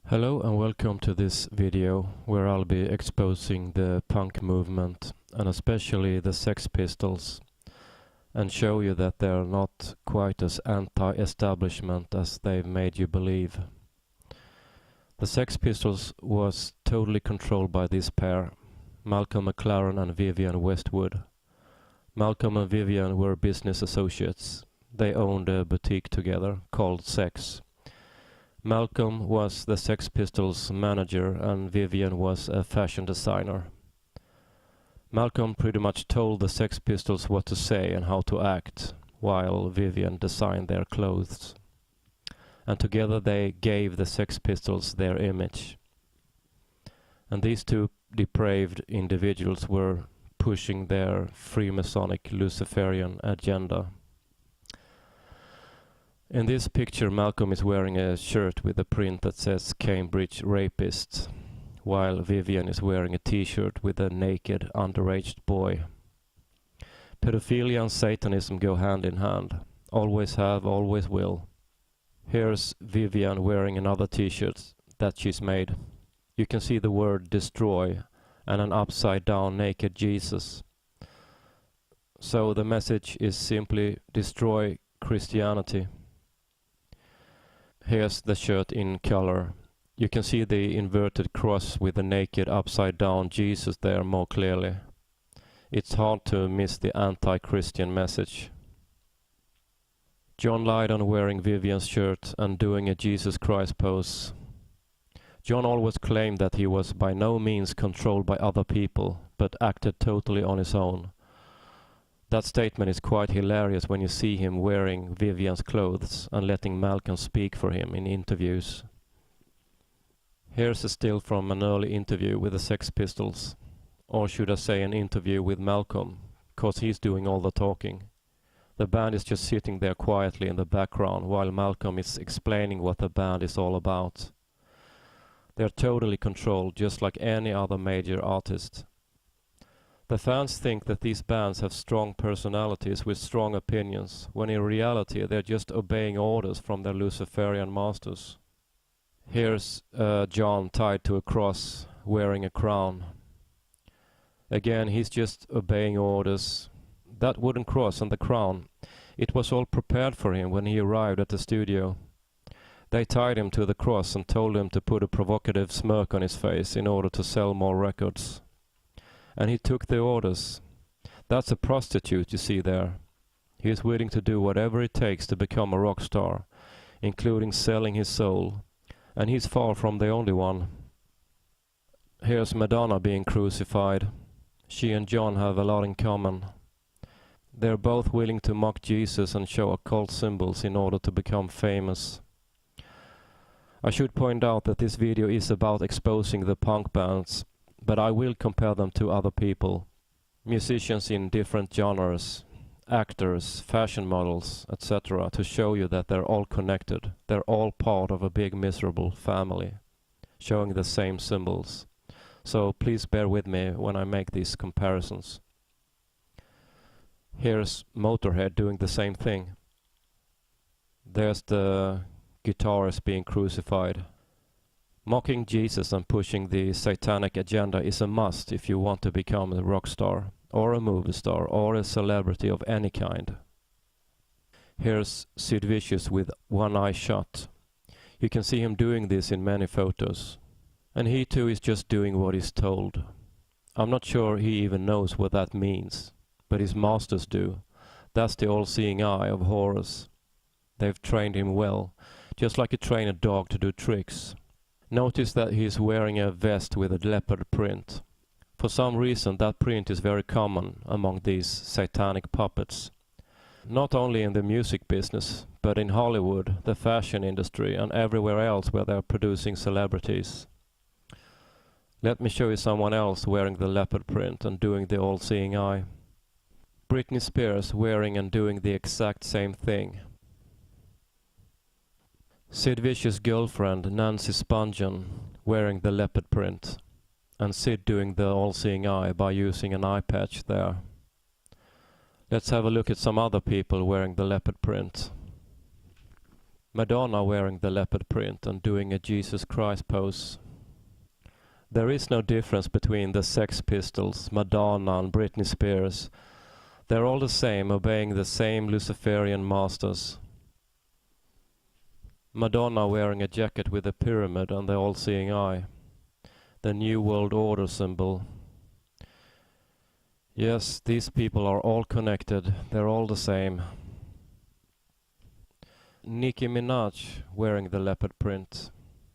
Hello and welcome to this video where I'll be exposing the punk movement and especially the Sex Pistols and show you that they're not quite as anti-establishment as they've made you believe. The Sex Pistols was totally controlled by this pair, Malcolm McLaren and Vivienne Westwood. Malcolm and Vivienne were business associates. They owned a boutique together called Sex. Malcolm was the Sex Pistols manager and Vivienne was a fashion designer. Malcolm pretty much told the Sex Pistols what to say and how to act, while Vivienne designed their clothes. And together they gave the Sex Pistols their image. And these two depraved individuals were pushing their Freemasonic Luciferian agenda. In this picture, Malcolm is wearing a shirt with a print that says Cambridge Rapist, while Vivienne is wearing a t-shirt with a naked underage boy. Pedophilia and Satanism go hand in hand. Always have, always will. Here's Vivienne wearing another t-shirt that she's made. You can see the word destroy and an upside down naked Jesus. So the message is simply destroy Christianity. Here's the shirt in color. You can see the inverted cross with the naked upside down Jesus there more clearly. It's hard to miss the anti-Christian message. John Lydon wearing Vivienne's shirt and doing a Jesus Christ pose. John always claimed that he was by no means controlled by other people, but acted totally on his own. That statement is quite hilarious when you see him wearing Vivienne's clothes and letting Malcolm speak for him in interviews. Here's a still from an early interview with the Sex Pistols. Or should I say an interview with Malcolm, cause he's doing all the talking. The band is just sitting there quietly in the background while Malcolm is explaining what the band is all about. They're totally controlled, just like any other major artist. The fans think that these bands have strong personalities with strong opinions, when in reality they're just obeying orders from their Luciferian masters. Here's John tied to a cross, wearing a crown. Again, he's just obeying orders. That wooden cross and the crown, it was all prepared for him when he arrived at the studio. They tied him to the cross and told him to put a provocative smirk on his face in order to sell more records. And he took the orders. That's a prostitute you see there. He is willing to do whatever it takes to become a rock star, including selling his soul. And he's far from the only one. Here's Madonna being crucified. She and John have a lot in common. They're both willing to mock Jesus and show occult symbols in order to become famous. I should point out that this video is about exposing the punk bands, but I will compare them to other people, musicians in different genres, actors, fashion models, etc., to show you that they're all connected. They're all part of a big miserable family, showing the same symbols. So please bear with me when I make these comparisons. Here's Motorhead doing the same thing. There's the guitarist being crucified. Mocking Jesus and pushing the satanic agenda is a must if you want to become a rock star, or a movie star, or a celebrity of any kind. Here's Sid Vicious with one eye shut. You can see him doing this in many photos. And he too is just doing what he's told. I'm not sure he even knows what that means, but his masters do. That's the all-seeing eye of Horus. They've trained him well, just like you train a dog to do tricks. Notice that he is wearing a vest with a leopard print. For some reason that print is very common among these satanic puppets. Not only in the music business, but in Hollywood, the fashion industry, and everywhere else where they're producing celebrities. Let me show you someone else wearing the leopard print and doing the all-seeing eye. Britney Spears wearing and doing the exact same thing. Sid Vicious' girlfriend Nancy Spungen wearing the leopard print, and Sid doing the all-seeing eye by using an eye patch there. Let's have a look at some other people wearing the leopard print. Madonna wearing the leopard print and doing a Jesus Christ pose. There is no difference between the Sex Pistols, Madonna and Britney Spears. They're all the same, obeying the same Luciferian masters. Madonna wearing a jacket with a pyramid and the all-seeing eye. The New World Order symbol. Yes, these people are all connected. They're all the same. Nicki Minaj wearing the leopard print.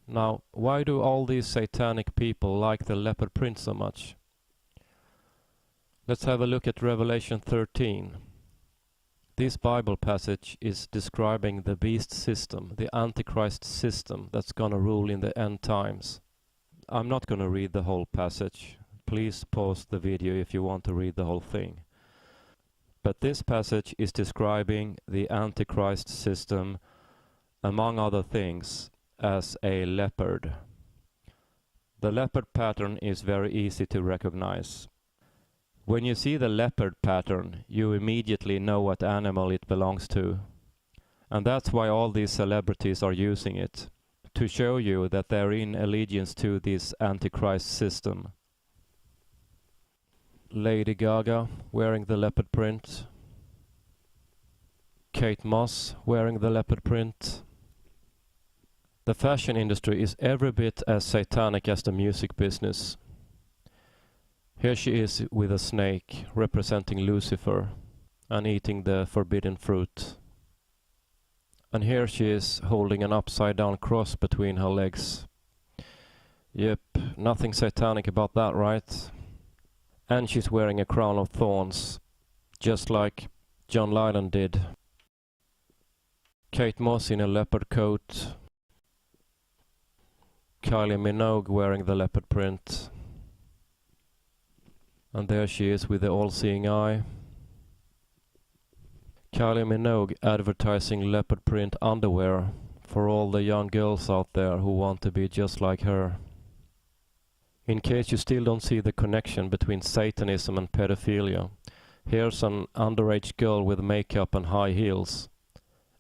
Now, why do all these satanic people like the leopard print so much? Let's have a look at Revelation 13. This Bible passage is describing the beast system, the Antichrist system that's gonna rule in the end times. I'm not gonna read the whole passage. Please pause the video if you want to read the whole thing. But this passage is describing the Antichrist system, among other things, as a leopard. The leopard pattern is very easy to recognize. When you see the leopard pattern, you immediately know what animal it belongs to. And that's why all these celebrities are using it, to show you that they're in allegiance to this Antichrist system. Lady Gaga wearing the leopard print. Kate Moss wearing the leopard print. The fashion industry is every bit as satanic as the music business. Here she is with a snake representing Lucifer and eating the forbidden fruit. And here she is holding an upside down cross between her legs. Yep, nothing satanic about that, right? And she's wearing a crown of thorns, just like John Lydon did. Kate Moss in a leopard coat. Kylie Minogue wearing the leopard print. And there she is with the all-seeing eye. Kylie Minogue advertising leopard print underwear for all the young girls out there who want to be just like her. In case you still don't see the connection between Satanism and pedophilia, here's an underage girl with makeup and high heels,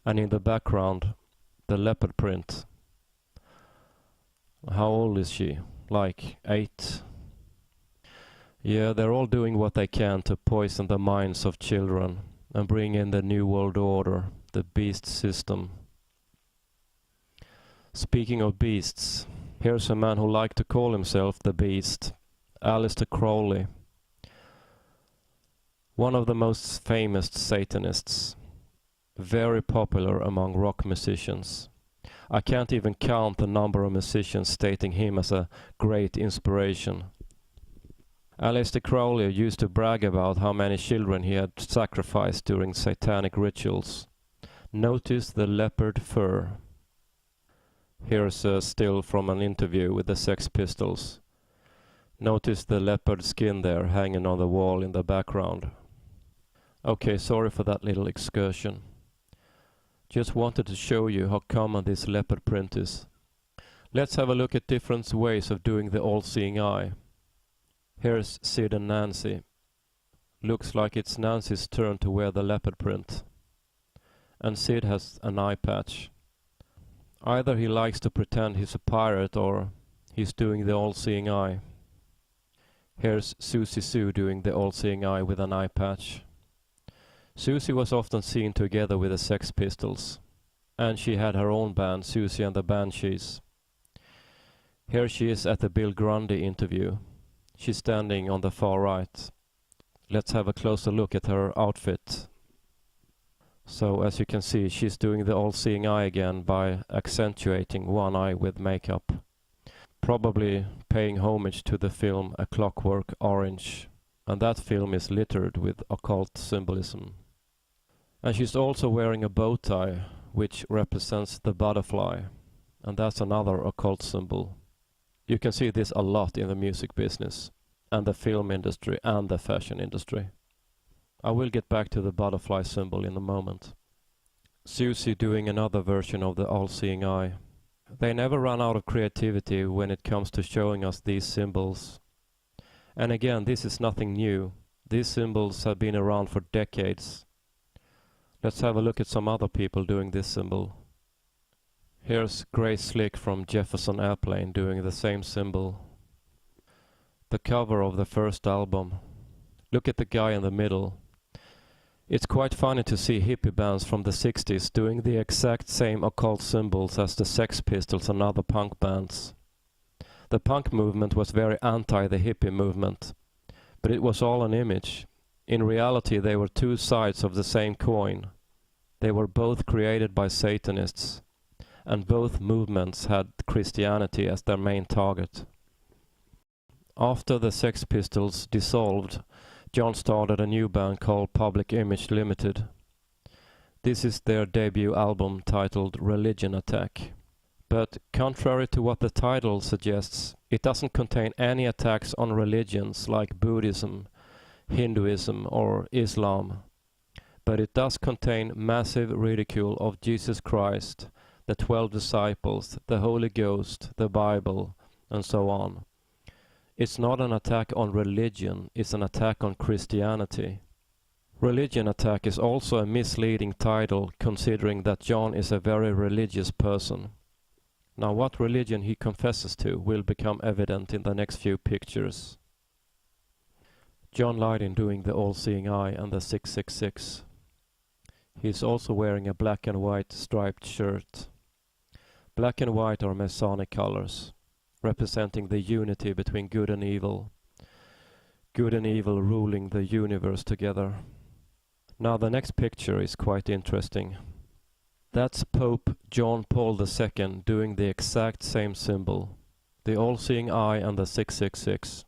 and in the background, the leopard print. How old is she? Like 8? Yeah, they're all doing what they can to poison the minds of children and bring in the New World Order, the beast system. Speaking of beasts, here's a man who liked to call himself the Beast, Aleister Crowley. One of the most famous Satanists, very popular among rock musicians. I can't even count the number of musicians stating him as a great inspiration. Aleister Crowley used to brag about how many children he had sacrificed during satanic rituals. Notice the leopard fur. Here's a still from an interview with the Sex Pistols. Notice the leopard skin there hanging on the wall in the background. Okay, sorry for that little excursion. Just wanted to show you how common this leopard print is. Let's have a look at different ways of doing the all-seeing eye. Here's Sid and Nancy. Looks like it's Nancy's turn to wear the leopard print. And Sid has an eye patch. Either he likes to pretend he's a pirate or he's doing the all-seeing eye. Here's Susie Sue doing the all-seeing eye with an eye patch. Susie was often seen together with the Sex Pistols, and she had her own band, Susie and the Banshees. Here she is at the Bill Grundy interview. She's standing on the far right. Let's have a closer look at her outfit. So as you can see, she's doing the all-seeing eye again by accentuating one eye with makeup. Probably paying homage to the film A Clockwork Orange. And that film is littered with occult symbolism. And she's also wearing a bow tie, which represents the butterfly. And that's another occult symbol. You can see this a lot in the music business, and the film industry, and the fashion industry. I will get back to the butterfly symbol in a moment. Susie doing another version of the all-seeing eye. They never run out of creativity when it comes to showing us these symbols. And again, this is nothing new. These symbols have been around for decades. Let's have a look at some other people doing this symbol. Here's Grace Slick from Jefferson Airplane doing the same symbol. The cover of the first album. Look at the guy in the middle. It's quite funny to see hippie bands from the 60s doing the exact same occult symbols as the Sex Pistols and other punk bands. The punk movement was very anti the hippie movement, but it was all an image. In reality, they were two sides of the same coin. They were both created by Satanists, and both movements had Christianity as their main target. After the Sex Pistols dissolved, John started a new band called Public Image Limited. This is their debut album titled Religion Attack. But contrary to what the title suggests, it doesn't contain any attacks on religions like Buddhism, Hinduism or Islam. But it does contain massive ridicule of Jesus Christ, the 12 disciples, the Holy Ghost, the Bible, and so on. It's not an attack on religion, it's an attack on Christianity. Religion Attack is also a misleading title, considering that John is a very religious person. Now what religion he confesses to will become evident in the next few pictures. John Lydon doing the All-Seeing Eye and the 666. He's also wearing a black and white striped shirt. Black and white are Masonic colors, representing the unity between good and evil ruling the universe together. Now the next picture is quite interesting. That's Pope John Paul II doing the exact same symbol, the All-Seeing Eye and the 666.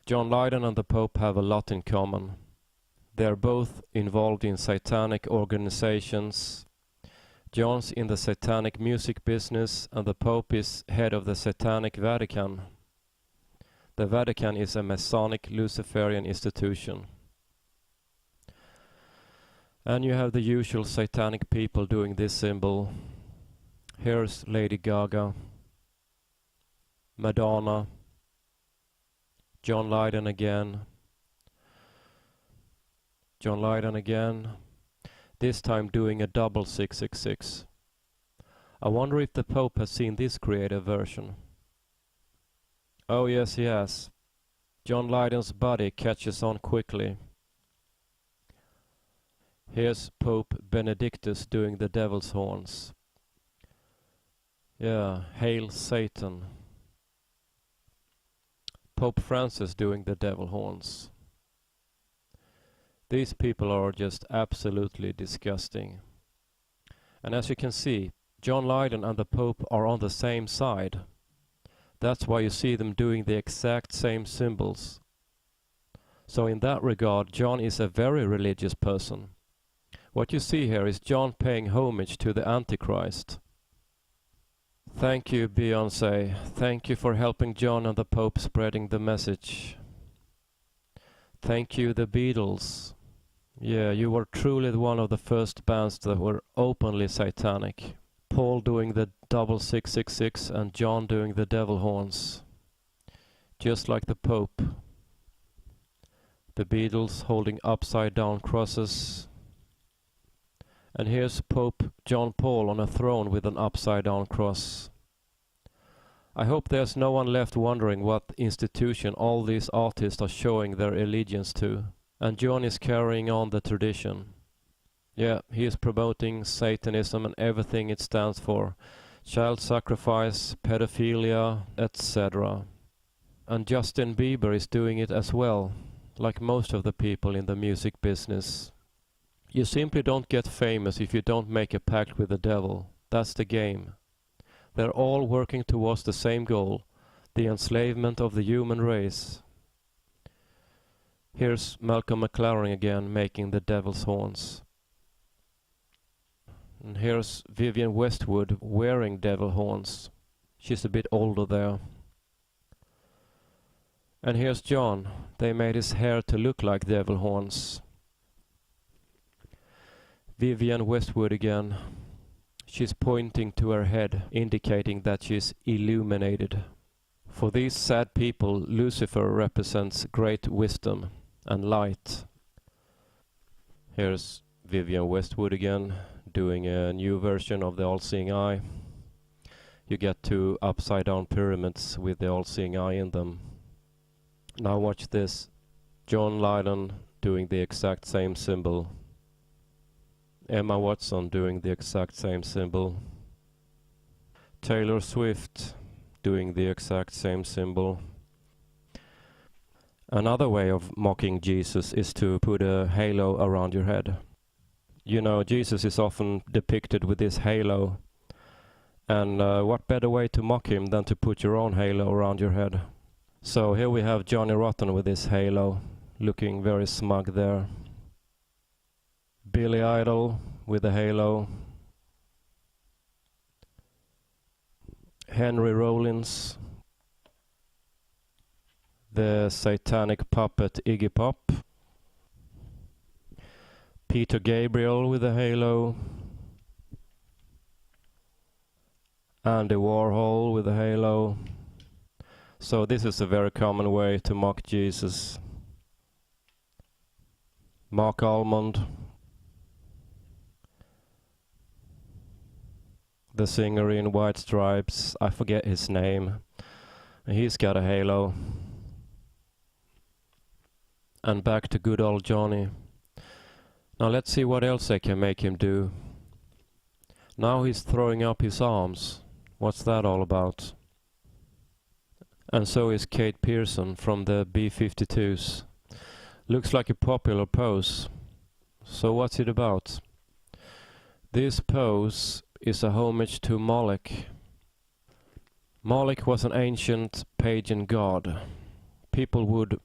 John Lydon and the Pope have a lot in common. They are both involved in satanic organizations. John's in the satanic music business and the Pope is head of the Satanic Vatican. The Vatican is a Masonic Luciferian institution. And you have the usual satanic people doing this symbol. Here's Lady Gaga, Madonna, John Lydon again, John Lydon again, this time doing a double 666. I wonder if the Pope has seen this creative version. Oh yes, he has. John Lydon's body catches on quickly. Here's Pope Benedictus doing the devil's horns. Yeah, Hail Satan. Pope Francis doing the devil horns. These people are just absolutely disgusting. And as you can see, John Lydon and the Pope are on the same side. That's why you see them doing the exact same symbols. So in that regard, John is a very religious person. What you see here is John paying homage to the Antichrist. Thank you, Beyoncé. Thank you for helping John and the Pope spreading the message. Thank you, the Beatles. Yeah, you were truly one of the first bands that were openly satanic. Paul doing the double 666 and John doing the devil horns. Just like the Pope. The Beatles holding upside down crosses. And here's Pope John Paul on a throne with an upside down cross. I hope there's no one left wondering what institution all these artists are showing their allegiance to. And John is carrying on the tradition. Yeah, he is promoting Satanism and everything it stands for. Child sacrifice, pedophilia, etc. And Justin Bieber is doing it as well, like most of the people in the music business. You simply don't get famous if you don't make a pact with the devil. That's the game. They're all working towards the same goal, the enslavement of the human race. Here's Malcolm McLaren again making the devil's horns. And here's Vivienne Westwood wearing devil horns. She's a bit older there. And here's John. They made his hair to look like devil horns. Vivienne Westwood again. She's pointing to her head, indicating that she's illuminated. For these sad people, Lucifer represents great wisdom and light. Here's Vivienne Westwood again, doing a new version of the All-Seeing Eye. you get two upside down pyramids with the all-seeing eye in them. Now watch this. John Lydon doing the exact same symbol. Emma Watson doing the exact same symbol. Taylor Swift doing the exact same symbol. Another way of mocking Jesus is to put a halo around your head. You know, Jesus is often depicted with this halo. And what better way to mock him than to put your own halo around your head? So here we have Johnny Rotten with this halo, looking very smug there. Billy Idol with a halo. Henry Rollins. The satanic puppet Iggy Pop. Peter Gabriel with a halo. Andy Warhol with a halo. So this is a very common way to mock Jesus. Mark Almond. The singer in White Stripes, I forget his name. He's got a halo. And back to good old Johnny. Now let's see what else I can make him do. Now he's throwing up his arms. What's that all about? And so is Kate Pearson from the B-52s. Looks like a popular pose. So what's it about? This pose is a homage to Moloch. Moloch was an ancient pagan god. People would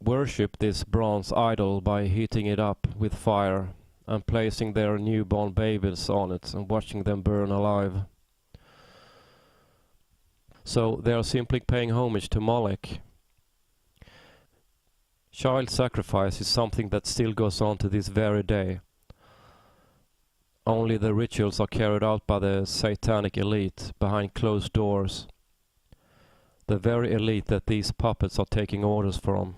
worship this bronze idol by heating it up with fire and placing their newborn babies on it and watching them burn alive. So they are simply paying homage to Moloch. Child sacrifice is something that still goes on to this very day. Only the rituals are carried out by the satanic elite behind closed doors. The very elite that these puppets are taking orders from.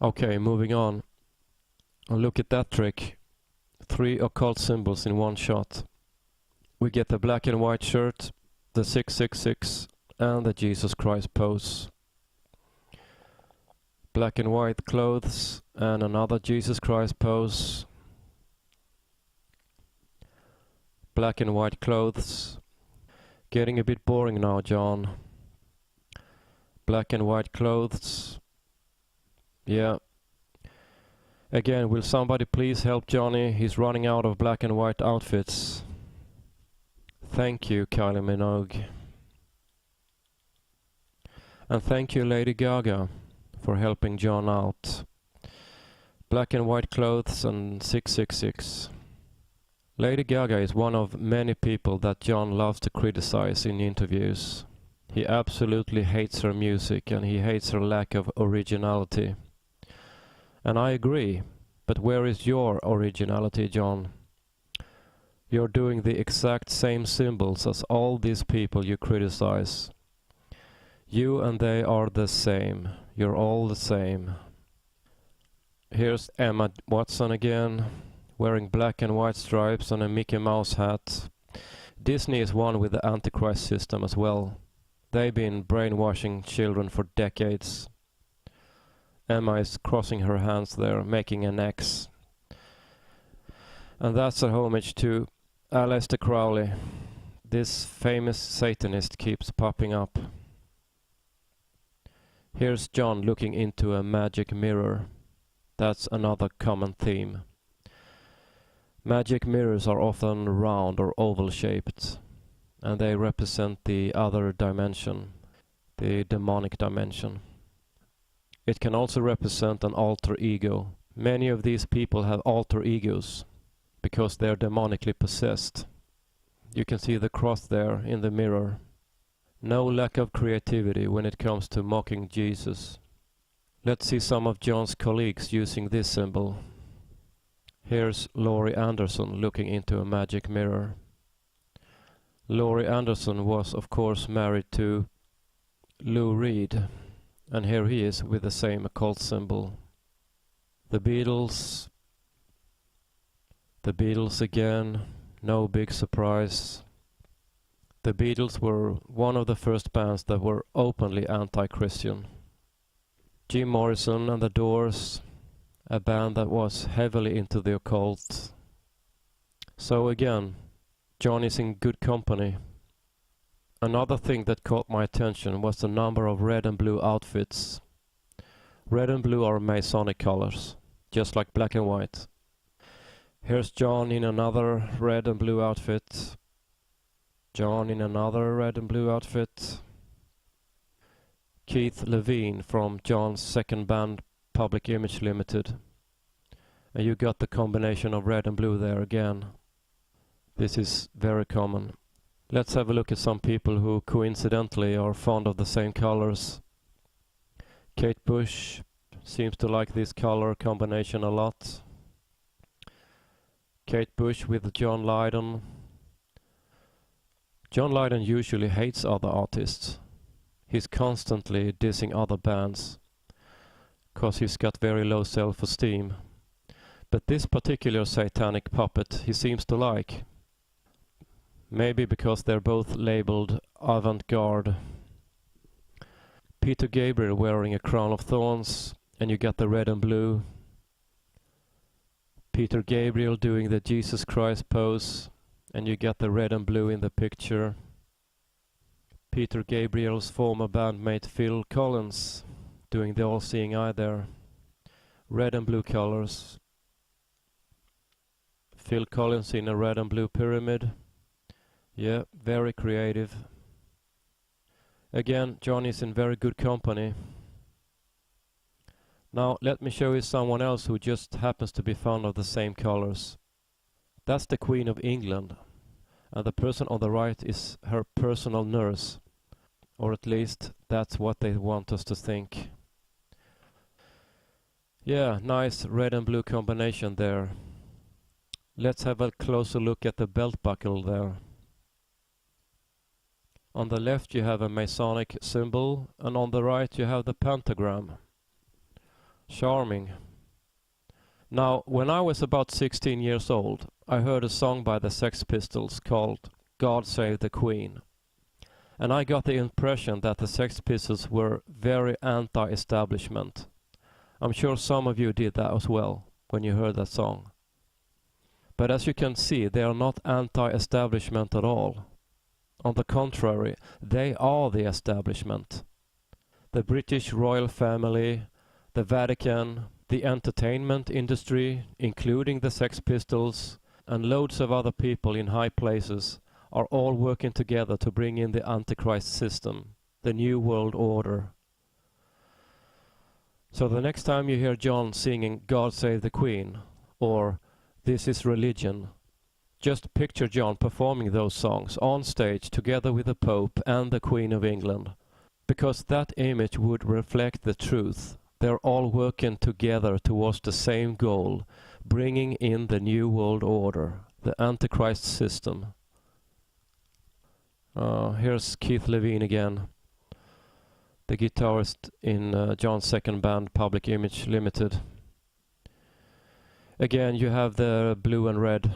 Okay, moving on. Look at that trick. 3 occult symbols in one shot. We get the black and white shirt, the 666, and the Jesus Christ pose. Black and white clothes, and another Jesus Christ pose. Black and white clothes. Getting a bit boring now, John. Black and white clothes. Yeah. Again, will somebody please help Johnny? He's running out of black and white outfits. Thank you, Kylie Minogue. And thank you, Lady Gaga, for helping John out. Black and white clothes and 666. Lady Gaga is one of many people that John loves to criticize in interviews. He absolutely hates her music and he hates her lack of originality. And I agree, but where is your originality, John? You're doing the exact same symbols as all these people you criticize. You and they are the same. You're all the same. Here's Emma Watson again, wearing black and white stripes and a Mickey Mouse hat. Disney is one with the Antichrist system as well. They've been brainwashing children for decades. Emma is crossing her hands there, making an X. And that's a homage to Aleister Crowley. This famous Satanist keeps popping up. Here's John looking into a magic mirror. That's another common theme. Magic mirrors are often round or oval shaped, and they represent the other dimension, the demonic dimension. It can also represent an alter ego. Many of these people have alter egos because they're demonically possessed. You can see the cross there in the mirror. No lack of creativity when it comes to mocking Jesus. Let's see some of John's colleagues using this symbol. Here's Laurie Anderson looking into a magic mirror. Laurie Anderson was of course married to Lou Reed, and here he is with the same occult symbol. The Beatles again, no big surprise. The Beatles were one of the first bands that were openly anti-Christian. Jim Morrison and the Doors, a band that was heavily into the occult. So again, John is in good company. Another thing that caught my attention was the number of red and blue outfits. Red and blue are Masonic colors, just like black and white. Here's John in another red and blue outfit. John in another red and blue outfit. Keith Levine from John's second band, Public Image Limited. And you got the combination of red and blue there again. This is very common. Let's have a look at some people who coincidentally are fond of the same colors. Kate Bush seems to like this color combination a lot. Kate Bush with John Lydon. John Lydon usually hates other artists. He's constantly dissing other bands, cause he's got very low self-esteem. But this particular satanic puppet he seems to like. Maybe because they're both labeled avant-garde. Peter Gabriel wearing a crown of thorns, and you got the red and blue. Peter Gabriel doing the Jesus Christ pose, and you got the red and blue in the picture. Peter Gabriel's former bandmate Phil Collins doing the all-seeing eye there. Red and blue colors. Phil Collins in a red and blue pyramid. Yeah, very creative. Again, John is in very good company. Now let me show you someone else who just happens to be fond of the same colors. That's the Queen of England. And the person on the right is her personal nurse. Or at least that's what they want us to think. Yeah, nice red and blue combination there. Let's have a closer look at the belt buckle there. On the left you have a Masonic symbol, and on the right you have the pentagram. Charming. Now, when I was about 16 years old, I heard a song by the Sex Pistols called God Save the Queen. And I got the impression that the Sex Pistols were very anti-establishment. I'm sure some of you did that as well when you heard that song. But as you can see, they are not anti-establishment at all. On the contrary, they are the establishment. The British royal family, the Vatican, the entertainment industry, including the Sex Pistols, and loads of other people in high places are all working together to bring in the Antichrist system, the New World Order. So the next time you hear John singing God Save the Queen, or This is Religion, just picture John performing those songs on stage together with the Pope and the Queen of England, because that image would reflect the truth. They're all working together towards the same goal, bringing in the New World Order, the Antichrist system. Here's Keith Levine again, the guitarist in John's second band, Public Image Limited. Again, you have the blue and red,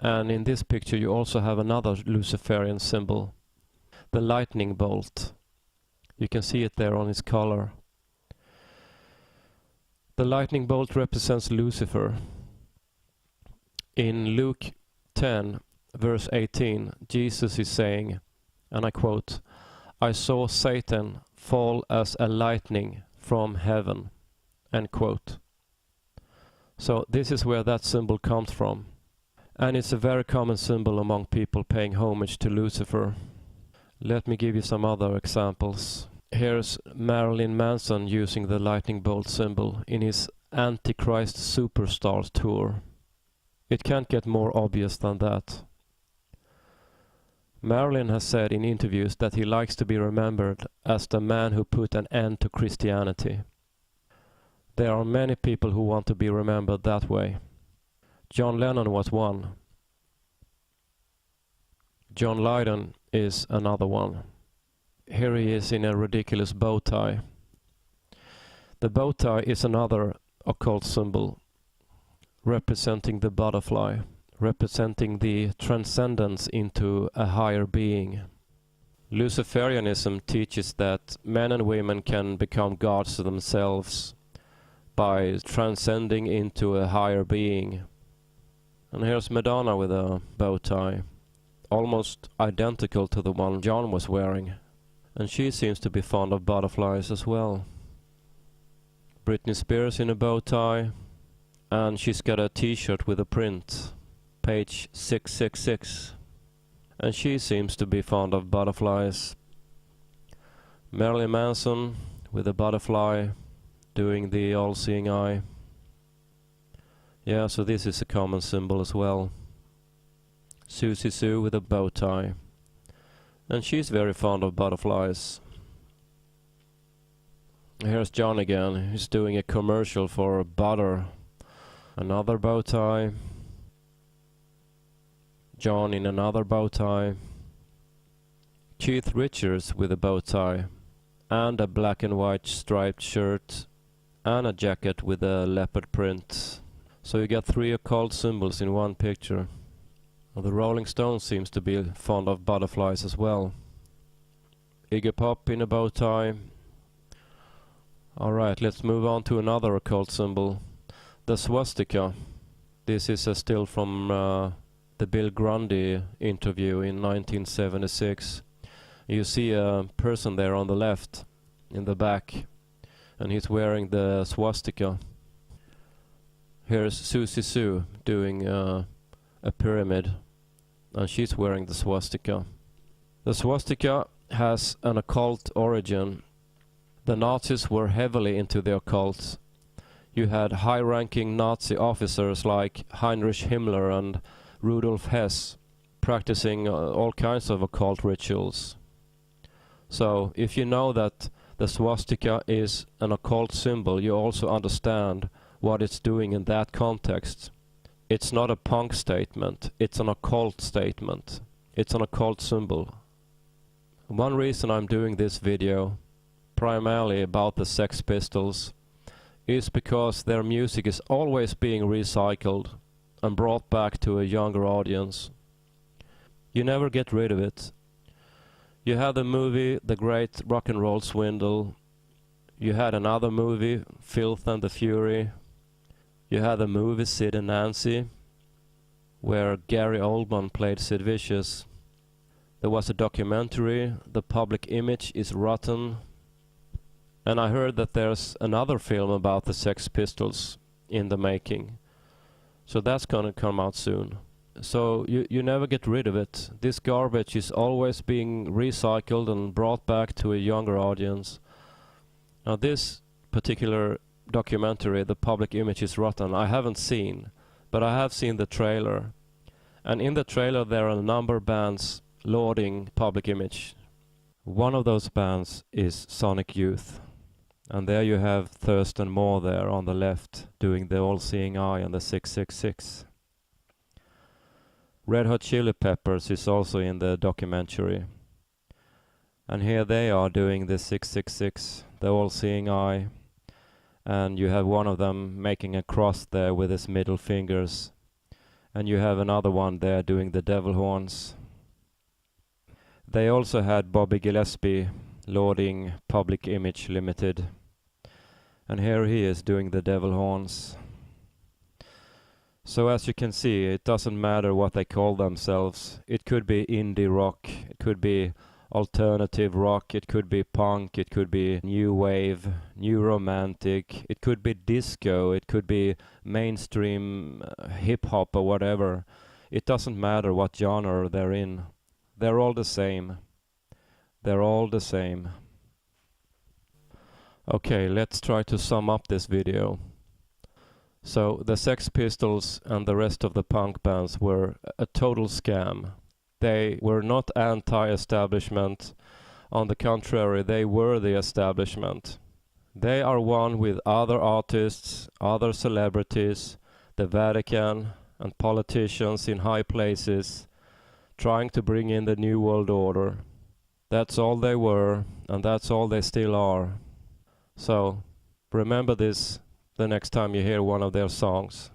and in this picture you also have another Luciferian symbol, the lightning bolt. You can see it there on his collar. The lightning bolt represents Lucifer. In Luke 10, verse 18, Jesus is saying, and I quote, "I saw Satan fall as a lightning from heaven," end quote. So this is where that symbol comes from. And it's a very common symbol among people paying homage to Lucifer. Let me give you some other examples. Here's Marilyn Manson using the lightning bolt symbol in his Antichrist Superstars tour. It can't get more obvious than that. Marilyn has said in interviews that he likes to be remembered as the man who put an end to Christianity. There are many people who want to be remembered that way. John Lennon was one. John Lydon is another one. Here he is in a ridiculous bow tie. The bow tie is another occult symbol representing the butterfly, representing the transcendence into a higher being. Luciferianism teaches that men and women can become gods themselves by transcending into a higher being. And here's Madonna with a bow tie, almost identical to the one John was wearing. And she seems to be fond of butterflies as well. Britney Spears in a bow tie, and she's got a t-shirt with a print, page 666. And she seems to be fond of butterflies. Marilyn Manson with a butterfly, doing the all-seeing eye. Yeah, so this is a common symbol as well. Susie Sue with a bow tie. And she's very fond of butterflies. Here's John again. He's doing a commercial for butter. Another bow tie. John in another bow tie. Keith Richards with a bow tie. And a black and white striped shirt. And a jacket with a leopard print. So you get 3 occult symbols in one picture. Well, the Rolling Stones seems to be fond of butterflies as well. Iggy Pop in a bow tie. Alright, let's move on to another occult symbol. The swastika. This is a still from the Bill Grundy interview in 1976. You see a person there on the left, in the back, and he's wearing the swastika. Here's Susie Sue doing a pyramid, and she's wearing the swastika. The swastika has an occult origin. The Nazis were heavily into the occult. You had high-ranking Nazi officers like Heinrich Himmler and Rudolf Hess practicing all kinds of occult rituals. So, if you know that the swastika is an occult symbol, you also understand what it's doing in that context. It's not a punk statement, it's an occult statement. It's an occult symbol. One reason I'm doing this video, primarily about the Sex Pistols, is because their music is always being recycled and brought back to a younger audience. You never get rid of it. You had the movie The Great Rock and Roll Swindle. You had another movie, Filth and the Fury. You had the movie Sid and Nancy, where Gary Oldman played Sid Vicious. There was a documentary, The Public Image is Rotten. And I heard that there's another film about the Sex Pistols in the making. So that's gonna come out soon. So you never get rid of it. This garbage is always being recycled and brought back to a younger audience. Now this particular documentary, The Public Image is Rotten, I haven't seen, but I have seen the trailer. And in the trailer there are a number of bands lauding Public Image. One of those bands is Sonic Youth. And there you have Thurston Moore there on the left, doing the all-seeing eye and the 666. Red Hot Chili Peppers is also in the documentary. And here they are doing the 666, the all-seeing eye. And you have one of them making a cross there with his middle fingers. And you have another one there doing the devil horns. They also had Bobby Gillespie lauding Public Image Limited. And here he is doing the devil horns. So as you can see, it doesn't matter what they call themselves. It could be indie rock, it could be alternative rock, it could be punk, it could be new wave, new romantic, it could be disco, it could be mainstream hip hop or whatever. It doesn't matter what genre they're in. They're all the same. They're all the same. Okay, let's try to sum up this video. So the Sex Pistols and the rest of the punk bands were a total scam. They were not anti-establishment. On the contrary, they were the establishment. They are one with other artists, other celebrities, the Vatican, and politicians in high places, trying to bring in the New World Order. That's all they were, and that's all they still are. So, remember this the next time you hear one of their songs.